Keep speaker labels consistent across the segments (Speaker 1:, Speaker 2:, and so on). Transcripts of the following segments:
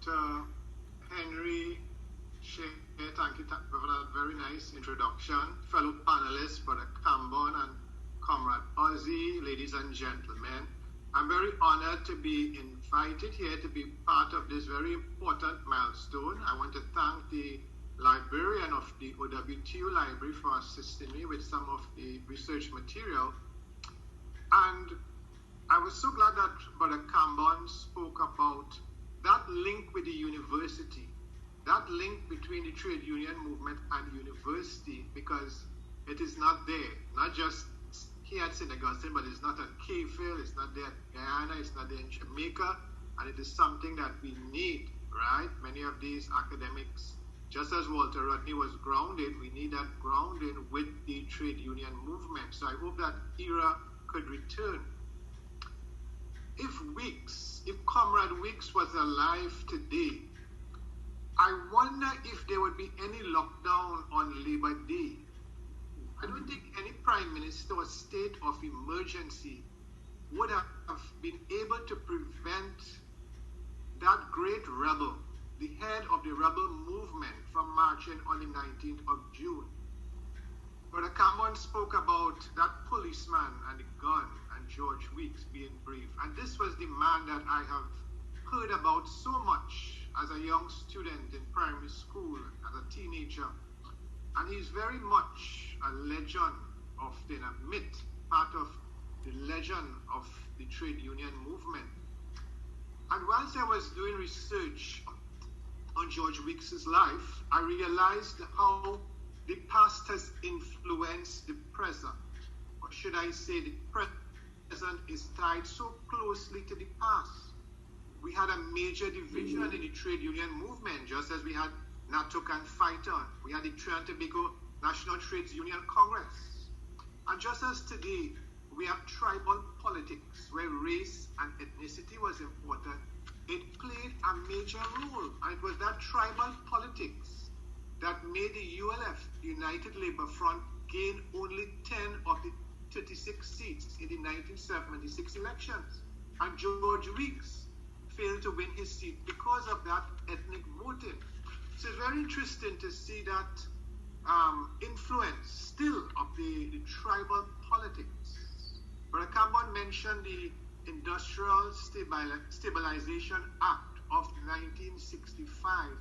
Speaker 1: Dr. Henry Shea, thank you for that very nice introduction. Fellow panelists, Brother Cambon and Comrade Ozzy, ladies and gentlemen, I'm very honored to be invited here to be part of this very important milestone. I want to thank the librarian of the OWTU library for assisting me with some of the research material. And I was so glad that Brother Cambon spoke about that link with the university, that link between the trade union movement and university, because it is not there, not just here at St. Augustine, but it's not at Cayville, it's not there at Guyana, it's not there in Jamaica, and it is something that we need, right? Many of these academics, just as Walter Rodney was grounded, we need that grounding with the trade union movement. So I hope that era could return. If Comrade Weeks was alive today, I wonder if there would be any lockdown on Labor Day. I don't think any prime minister or state of emergency would have been able to prevent that great rebel, the head of the rebel movement, from marching on the 19th of June. Brother Cameron spoke about that policeman and the gun and George Weeks being brave. And this was the man that I have heard about so much as a young student in primary school, as a teenager. And he's very much a legend of a myth, part of the legend of the trade union movement. And whilst I was doing research on George Weeks' life, I realized how the past has influenced the present. Or should I say the present is tied so closely to the past. We had a major division in the trade union movement, just as we had NATOC and Phaeton. We had the Trinidad and Tobago National Trades Union Congress. And just as today, we have tribal politics, where race and ethnicity was important, it played a major role. And it was that tribal politics that made the ULF, United Labour Front, gain only 10 of the 36 seats in the 1976 elections. And George Weeks failed to win his seat because of that ethnic voting. So it's very interesting to see that influence still of the tribal politics. Brother Cambon mentioned the Industrial Stabilization Act of 1965,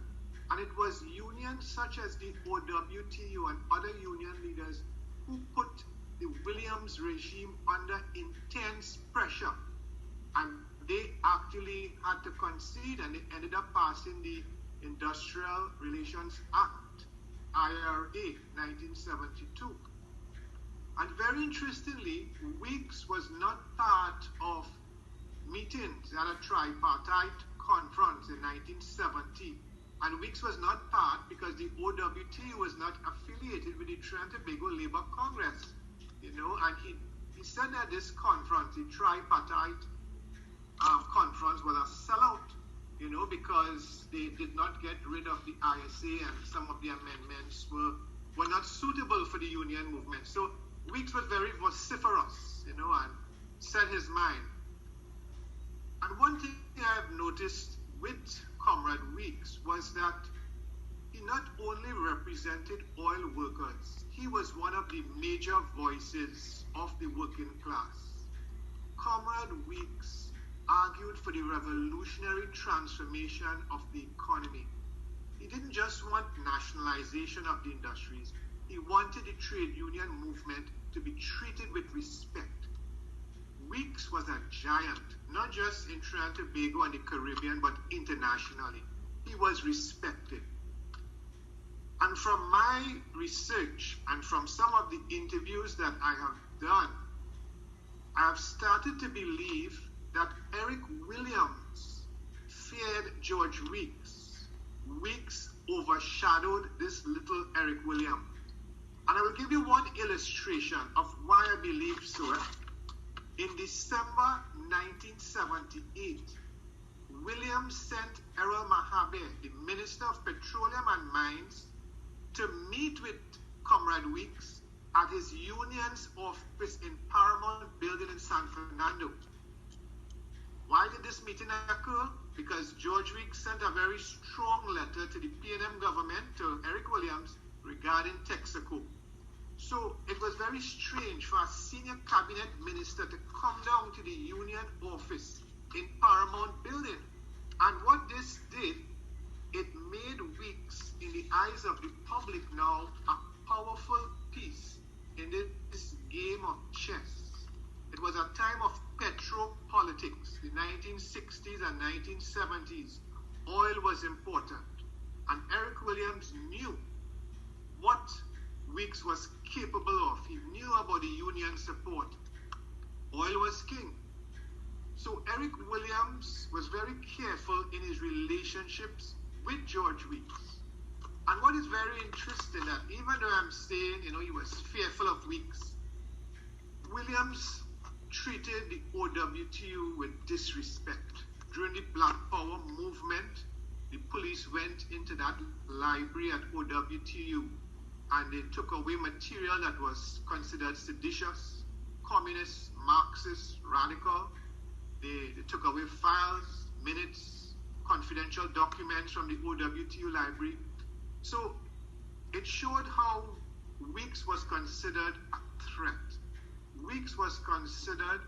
Speaker 1: and it was unions such as the OWTU and other union leaders who put the Williams regime under intense pressure, and they actually had to concede, and they ended up passing the Industrial Relations Act, IRA, 1972. And very interestingly, Weeks was not part of meetings at a tripartite conference in 1970. And Weeks was not part because the OWT was not affiliated with the Trinidad and Tobago Labour Congress. And he said that this conference, the tripartite conference, was a sellout, because they did not get rid of the ISA, and some of the amendments were not suitable for the union movement. So Weeks was very vociferous, and said his mind. And one thing I have noticed with Comrade Weeks was that he not only represented oil workers, he was one of the major voices of the working class. Comrade Weeks argued for the revolutionary transformation of the economy. He didn't just want nationalization of the industries. He wanted the trade union movement to be treated with respect. Weeks was a giant, not just in Trinidad and Tobago and the Caribbean, but internationally. He was respected. And from my research and from some of the interviews that I have done, I have started to believe that Eric Williams feared George Weeks. Weeks overshadowed this little Eric Williams. And I will give you one illustration of why I believe so. In December 1978, Williams sent Errol Mahabe, the Minister of Petroleum and Mines, to meet with Comrade Weeks at his union's office in Paramount Building in San Fernando. Why did this meeting occur? because George Weeks sent a very strong letter to the PNM government, to Eric Williams, regarding Texaco. So it was very strange for a senior cabinet minister to come down to the union office in Paramount Building. And what this did, it made Weeks, in the eyes of the public now, a powerful piece in this game of chess. It was a time of petro-politics, the 1960s and 1970s. Oil was important. And Eric Williams knew what Weeks was capable of. He knew about the union support. Oil was king. So Eric Williams was very careful in his relationships with George Weeks. And what is very interesting, that even though I'm saying, he was fearful of Weeks, Williams treated the OWTU with disrespect. During the Black Power movement, the police went into that library at OWTU and they took away material that was considered seditious, communist, Marxist, radical. They took away files, minutes, confidential documents from the OWTU library. So it showed how Weeks was considered a threat. Weeks was considered